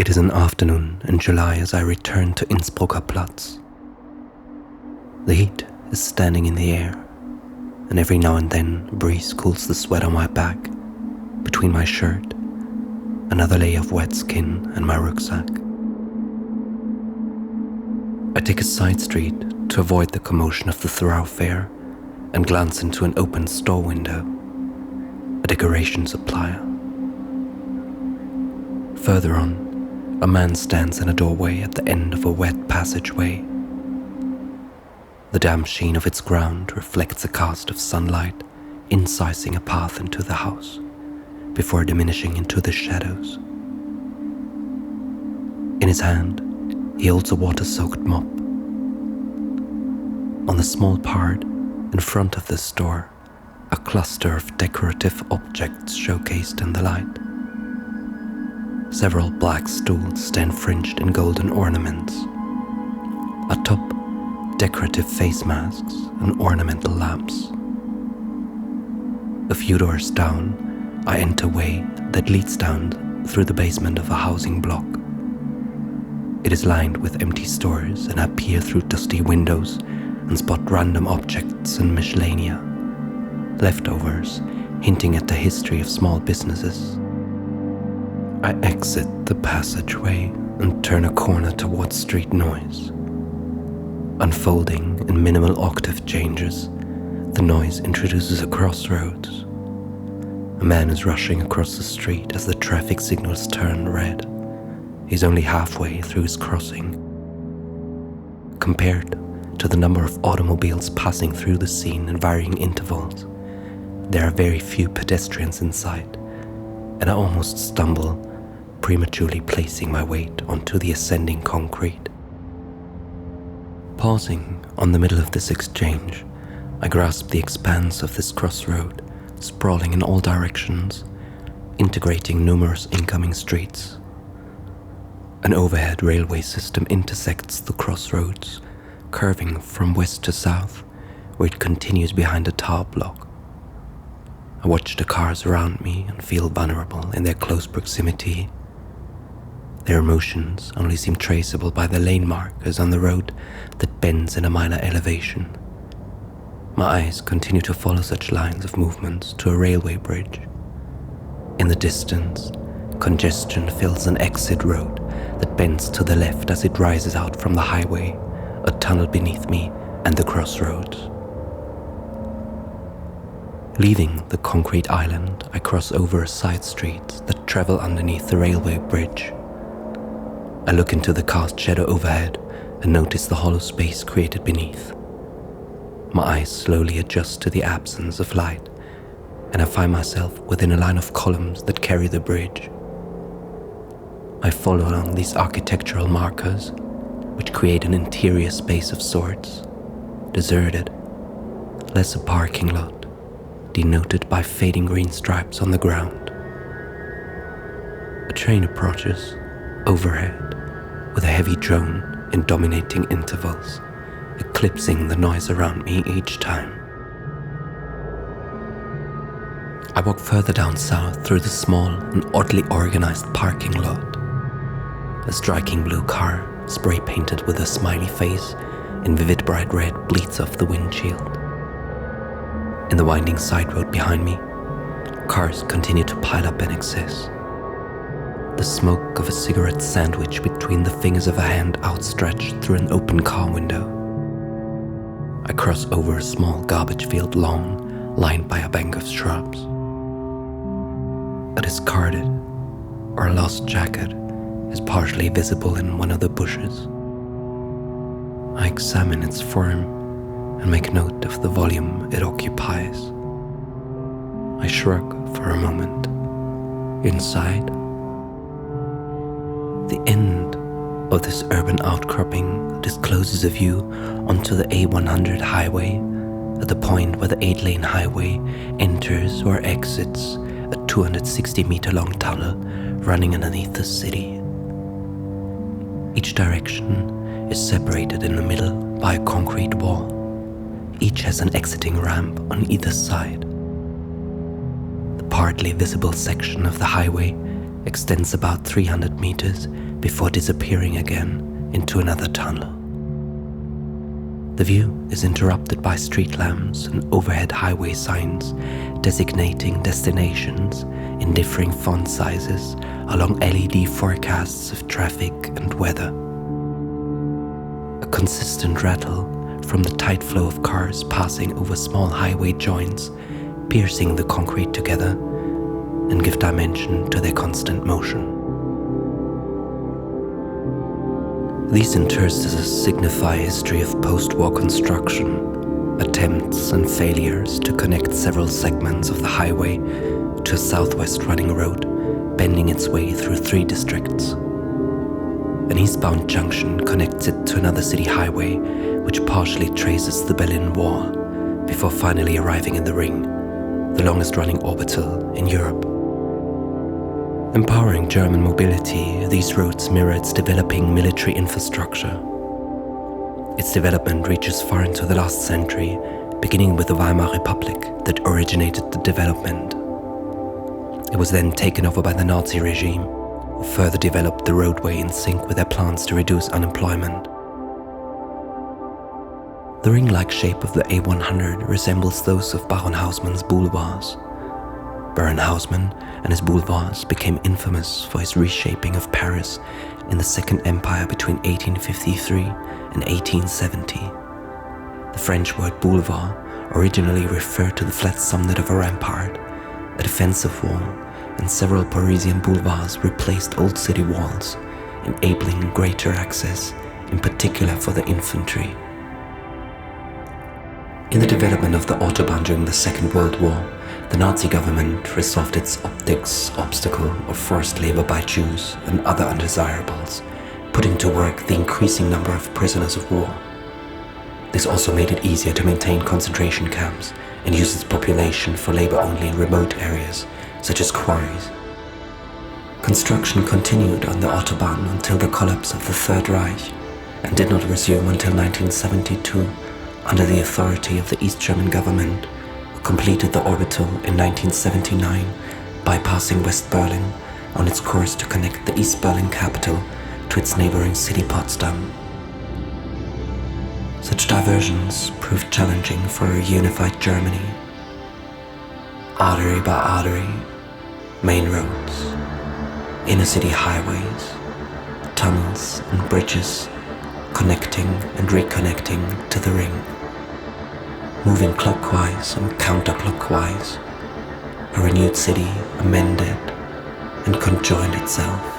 It is an afternoon in July as I return to Innsbrucker Platz. The heat is standing in the air, and every now and then a breeze cools the sweat on my back, between my shirt, another layer of wet skin, and my rucksack. I take a side street to avoid the commotion of the thoroughfare and glance into an open store window, a decoration supplier. Further on, a man stands in a doorway at the end of a wet passageway. The damp sheen of its ground reflects a cast of sunlight, incising a path into the house, before diminishing into the shadows. In his hand, he holds a water-soaked mop. On the small part in front of the store, a cluster of decorative objects showcased in the light. Several black stools stand fringed in golden ornaments. Atop, decorative face masks and ornamental lamps. A few doors down, I enter a way that leads down through the basement of a housing block. It is lined with empty stores, and I peer through dusty windows and spot random objects and miscellanea, leftovers hinting at the history of small businesses. I exit the passageway and turn a corner towards street noise. Unfolding in minimal octave changes, the noise introduces a crossroads. A man is rushing across the street as the traffic signals turn red. He's only halfway through his crossing. Compared to the number of automobiles passing through the scene in varying intervals, there are very few pedestrians in sight, and I almost stumble, prematurely placing my weight onto the ascending concrete. Pausing on the middle of this exchange, I grasp the expanse of this crossroad, sprawling in all directions, integrating numerous incoming streets. An overhead railway system intersects the crossroads, curving from west to south, where it continues behind a tower block. I watch the cars around me and feel vulnerable in their close proximity. Their emotions only seem traceable by the lane markers on the road that bends in a minor elevation. My eyes continue to follow such lines of movements to a railway bridge. In the distance, congestion fills an exit road that bends to the left as it rises out from the highway, a tunnel beneath me and the crossroads. Leaving the concrete island, I cross over side streets that travel underneath the railway bridge. I look into the cast shadow overhead and notice the hollow space created beneath. My eyes slowly adjust to the absence of light, and I find myself within a line of columns that carry the bridge. I follow along these architectural markers, which create an interior space of sorts, deserted, less a parking lot, denoted by fading green stripes on the ground. A train approaches, overhead, with a heavy drone in dominating intervals, eclipsing the noise around me each time. I walk further down south through the small and oddly organized parking lot. A striking blue car, spray-painted with a smiley face in vivid bright red, bleeds off the windshield. In the winding side road behind me, cars continue to pile up in excess. The smoke of a cigarette sandwich between the fingers of a hand outstretched through an open car window. I cross over a small garbage-filled lawn lined by a bank of shrubs. A discarded or lost jacket is partially visible in one of the bushes. I examine its form and make note of the volume it occupies. I shrug for a moment. Inside, the end of this urban outcropping discloses a view onto the A100 highway at the point where the 8-lane highway enters or exits a 260-meter-long tunnel running underneath the city. Each direction is separated in the middle by a concrete wall. Each has an exiting ramp on either side. The partly visible section of the highway extends about 300 meters before disappearing again into another tunnel. The view is interrupted by street lamps and overhead highway signs designating destinations in differing font sizes along LED forecasts of traffic and weather. A consistent rattle from the tight flow of cars passing over small highway joints, piercing the concrete together and give dimension to their constant motion. These interstices signify a history of post-war construction, attempts and failures to connect several segments of the highway to a southwest running road, bending its way through 3 districts. An eastbound junction connects it to another city highway, which partially traces the Berlin Wall, before finally arriving in the Ring, the longest running orbital in Europe. Empowering German mobility, these roads mirror its developing military infrastructure. Its development reaches far into the last century, beginning with the Weimar Republic that originated the development. It was then taken over by the Nazi regime, who further developed the roadway in sync with their plans to reduce unemployment. The ring-like shape of the A100 resembles those of Baron Haussmann's boulevards. Baron Haussmann and his boulevards became infamous for his reshaping of Paris in the Second Empire between 1853 and 1870. The French word boulevard originally referred to the flat summit of a rampart, a defensive wall, and several Parisian boulevards replaced old city walls, enabling greater access, in particular for the infantry. In the development of the Autobahn during the Second World War, the Nazi government resolved its optics obstacle of forced labor by Jews and other undesirables, putting to work the increasing number of prisoners of war. This also made it easier to maintain concentration camps and use its population for labor only in remote areas, such as quarries. Construction continued on the Autobahn until the collapse of the Third Reich and did not resume until 1972 under the authority of the East German government, who completed the orbital in 1979, bypassing West Berlin on its course to connect the East Berlin capital to its neighboring city Potsdam. Such diversions proved challenging for a unified Germany. Artery by artery, main roads, inner city highways, tunnels and bridges connecting and reconnecting to the Ring. Moving clockwise and counterclockwise, a renewed city amended and conjoined itself